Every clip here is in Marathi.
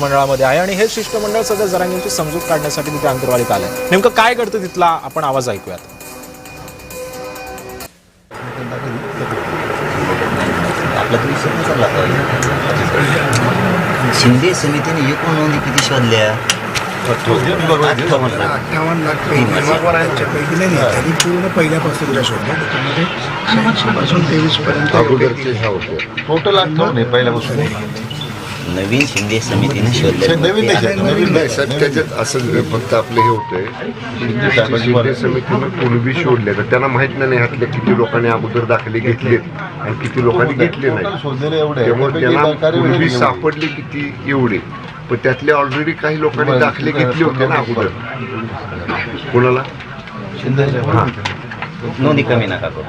मंडळामध्ये आहे आणि हे शिष्टमंडळ सध्या जरांगींची समजूत काढण्यासाठी तिथे अंतरवालीत आलंय. नेमकं काय घडतं तिथला आपण आवाज ऐकूयात. आपला तुम्ही चालला शिंदे समितीने एकूण नोंदी किती शोधल्या? 58 लाख पैकी नाही त्यांनी पूर्ण पहिल्यापासून शोधल्या. त्याच्यामध्ये 23 पर्यंत टोटल 58 पहिल्यापासून नवीन शिंदे समितीने शोधले. नवीन नाही साहेब, त्याच्यात असं फक्त आपलं हे होतंय शिंदे समितीनं कुणबी शोधले तर त्यांना माहित नाही ह्यातले किती लोकांनी अगोदर दाखले घेतलेत आणि किती लोकांनी घेतले नाही. त्यामुळे त्यांना कुणबी सापडले किती एवढे, पण त्यातले ऑलरेडी काही लोकांनी दाखले घेतले होते ना अगोदर. कोणाला हां, नोंदी कमी नका करू.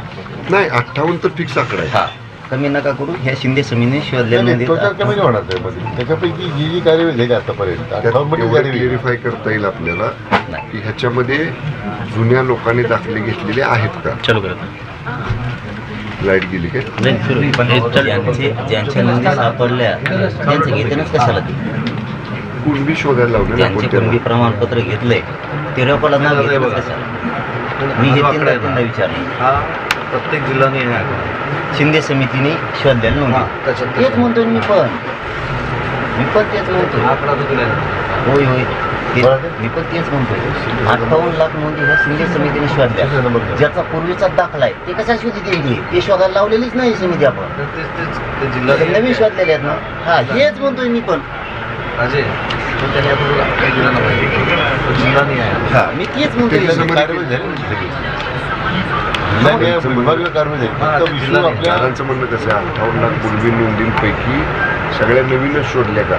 नाही 58 तर फिक्स आकडा आहे. हा, कमी नका करू. ह्या शिंदे समितीने शोधल्या नोंदी कमी होणार त्याच्यापैकी जी जी कार्यवाही झाली आतापर्यंत क्लिअरिफाय करता येईल आपल्याला की ह्याच्यामध्ये जुन्या लोकांनी दाखले घेतलेले आहेत का. चालू करत लाईट गेली काय? ज्यांच्या नोंदी सापडल्या त्यांचं घेतलंच कशाला ते? कुणबी शोधायला लावले ज्यांचे कुणबी प्रमाणपत्र घेतलंय ते रेकॉर्डला नाव घेतलं कशाला? मी हे तीनदा विचारलं. प्रत्येक जिल्ह्याने शिंदे समितीने शोधल्या नोंदी. तेच म्हणतोय मी पण तेच म्हणतोय. होय मी पण तेच म्हणतोय. 58 लाख नोंदी ह्या शिंदे समितीने शोधल्या. ज्याचा पूर्वीचा दाखला आहे ते कशा शोधित येईल? ते शोधायला लावलेलीच नाही समिती. आपण नवीन शोधलेले आहेत ना. हा, हेच म्हणतोय मी पण. हा, मी तेच म्हणतोय. विभागीय कारवाई दादांचं म्हणणं कसं आहे 58 लाख कुणबी नोंदींपैकी सगळ्या नवीनच शोधल्या का?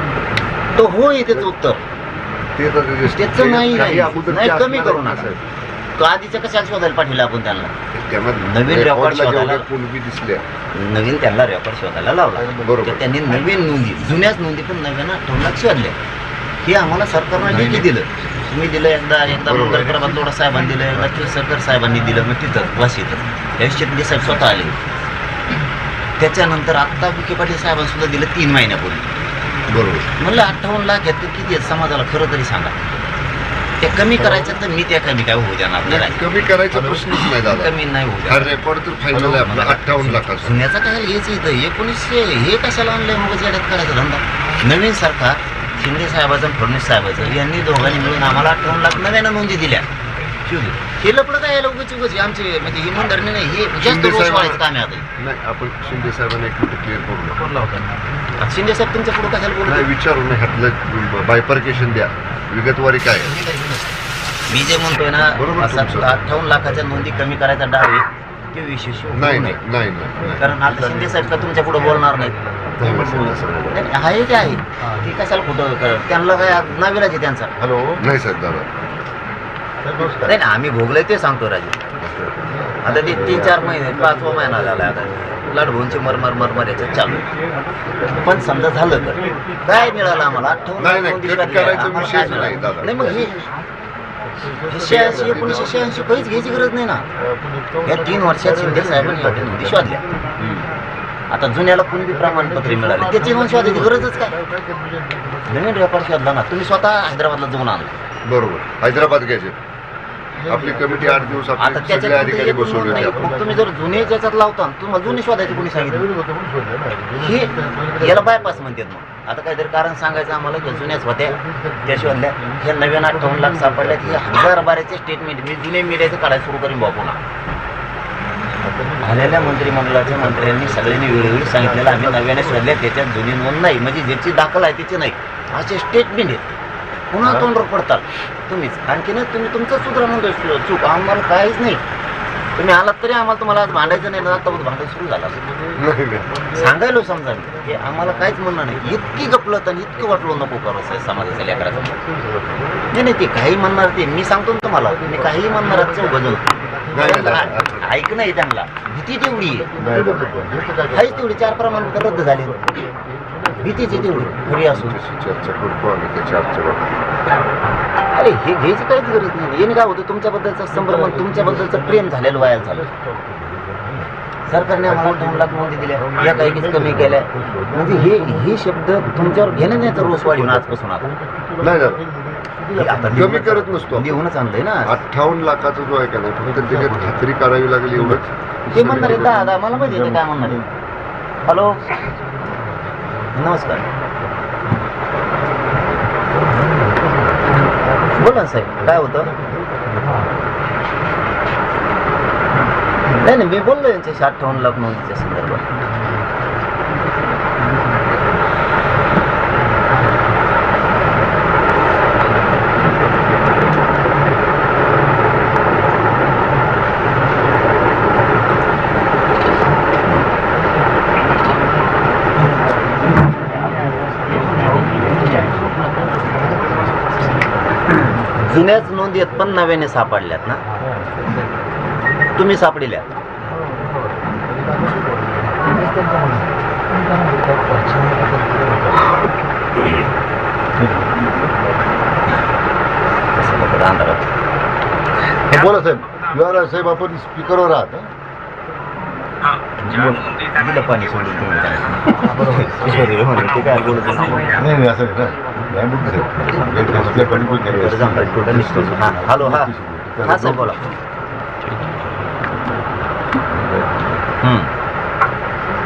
तो होय त्याचं उत्तर. ते त्याचं नाही कमी करू नका. साहेब तो आधीचं कशाला शोधायला पाठवलं आपण त्यांना? त्यांना नवीन रेकॉर्ड शोधायला कुणबी दिसल्या. नवीन त्यांना रेकॉर्ड शोधायला लावला. बरोबर. त्यांनी नवीन नोंदी, जुन्याच नोंदी पण नव्यानं 58 लाख शोधल्या. हे आम्हाला सरकारनं लेखी दिलं. तुम्ही दिलं एकदा मुंबईकर लोढा साहेबांनी दिलं, एकदा केसरकर साहेबांनी दिलं. मग तिथं वाशीतच या शेट्टी साहेब स्वतः आले. त्याच्यानंतर आत्ता विखे पाटील साहेबांनी सुद्धा दिलं 3 महिन्यापूर्वी. बरोबर. म्हणलं 58 लाख आहेत तर किती आहेत समाजाला खरं तरी सांगा. ते कमी करायचं तर मी त्या कमी काय होऊ द्या आपल्याला. कमी करायचा प्रश्नच नाही दादा. कमी नाही होऊ हा द्या. रेकॉर्ड तर फायनल आहे आपला 58 लाखाचा. जुन्याचा काय हेच इथं 1900 हे कशाला आणलंय मग येड्यात करायचा धंदा. नवीन सरकार शिंदे साहेबाचं आणि फडणवीस साहेबाचं यांनी दोघांनी मिळून आम्हाला 58 लाख नव्यानं नोंदी दिल्या. हे लपडं काय उगाच आमचे म्हणजे इमानदारीने नाही. हे जास्त रोष वाढायचं काम आहे आता. नाही, आपण शिंदे साहेबांना एक मिनिट क्लिअर करू. शिंदे साहेब तुमच्या पुढे कशाला नाही, बोलतो? विचारू ना ह्यातलं बायपर्केशन द्या, विगतवारी काय आहे. मी जे म्हणतोय ना, बरोबर असा तुमचं. 58 लाखाच्या नोंदी कमी करायचा डाव आहे ते विशेष नाही नाही नाही नाही कारण आता शिंदे साहेब का तुमच्या पुढे बोलणार नाहीत. नाही म्हणलं असं नाही. नाही, आहे ते आहे. ते कशाला कुठं त्यांना काय नाविलाज आहे त्यांचा. हॅलो नाही साहेब दादा. नाही ना, आम्ही भोगलोय ते सांगतो राजू. आता ते 3-4 महिने 5वा महिना झाला आता लाडभोंची मरमर याच्यात चालू. पण समजा झालं तर काय मिळालं आम्हाला? 58 नाही, नाही, नोंदी कट शोधल्या. करायचा आम्हाला विषयच काय नाही, मिळालं? दादा. नाही मग हे 86 1986 काहीच घ्यायची गरज नाही ना. या 3 वर्षात शिंदे साहेबांनी एवढ्या नोंदी शोधल्या. आता जुन्याला कुणबी प्रमाणपत्र मिळाले त्याची नोंद शोधायची गरजच काय? नवीन रेकॉर्ड शोधला ना तुम्ही स्वतः हैदराबादला जाऊन आणला. बरोबर. हैदराबाद घ्यायचे आपली कमिटी 8 दिवस आता आपले सगळे त्याच्यात अधिकारी बसवले होते आपण. मग तुम्ही जर जुने ज्याच्यात लावता तुम्हाला जुने शोधायचे कोणी सांगितलं? हे याला बायपास म्हणतात. मग आता काहीतरी कारण सांगायचं आम्हाला की जुन्याच होत्या त्या शोधल्या. ह्या नवीन 58 लाख सापडल्यात. हे 1000-1200 स्टेटमेंट मी जुने मीडियाचं काढायला सुरू करीन बा पुन्हा. आलेल्या मंत्रिमंडळाच्या मंत्र्यांनी सगळ्यांनी वेळोवेळी सांगितलेलं आम्ही नव्याने शोधल्या त्याच्यात जुनी नोंद नाही म्हणजे ज्याची दाखल आहे त्याची नाही असे स्टेटमेंट आहेत. पुन्हा तोंडवर पडतात तुम्हीच. आणखीन तुम्ही तुमचं सूत्र म्हणतोय चूक आम्हाला काहीच नाही. तुम्ही आलात तरी आम्हाला तुम्हाला आज भांडायचं नाही ना. आता भांडायचं सुरू झालं नाही नाही. सांगायलो समजा की आम्हाला काहीच म्हणणं नाही. इतकी गपलत आणि इतकं वाटलं नको करू समाजाच्या लेकराचं. नाही नाही, ते काही म्हणणार ते मी सांगतो ना तुम्हाला. मी काही म्हणणार चौघजण ऐक नाही. त्यांना भीती तेवढी आहे. काहीच तेवढी 4 प्रमाणपत्र रद्द झाले. भीतीची तेवढी घरी असून चर्चा करतो आम्ही त्या चर्चेवर. अरे हे घ्यायची काहीच गरज नाही. याने काय होतं तुमच्याबद्दलचा संभ्रम तुमच्याबद्दलचं प्रेम झालेलं वाया झालं. सरकारने आम्हाला 2 लाख नोंदी दिल्या, या काही कमी केल्या. म्हणजे हे शब्द तुमच्यावर घेणं नाही तर रोष वाढवून आजपासून आता नाही झालं. हे आता कमी करत नसतो. देऊनच आणलंय ना. 58 लाखाचा जो आहे का नाही, फक्त त्याच्यात खात्री करावी लागेल एवढंच. ते म्हणणार आहे दादा, मला माहिती आहे ते काय म्हणणार आहे. हॅलो, नमस्कार, बोला ना साहेब, काय होतं? नाही मी बोललो यांच्याशी 58 लाख नोंदीच्या संदर्भात. जुन्याच नोंदी आहेत पण नव्याने सापडल्यात ना, तुम्ही सापडिल्यात. बोला साहेब, युवा साहेब, आपण स्पीकरवर आहात. दिलं पाणी सोडून तुम्ही काय. ते काय बोलत नाही असं नाही ना. हॅलो, हा साहेब बोला.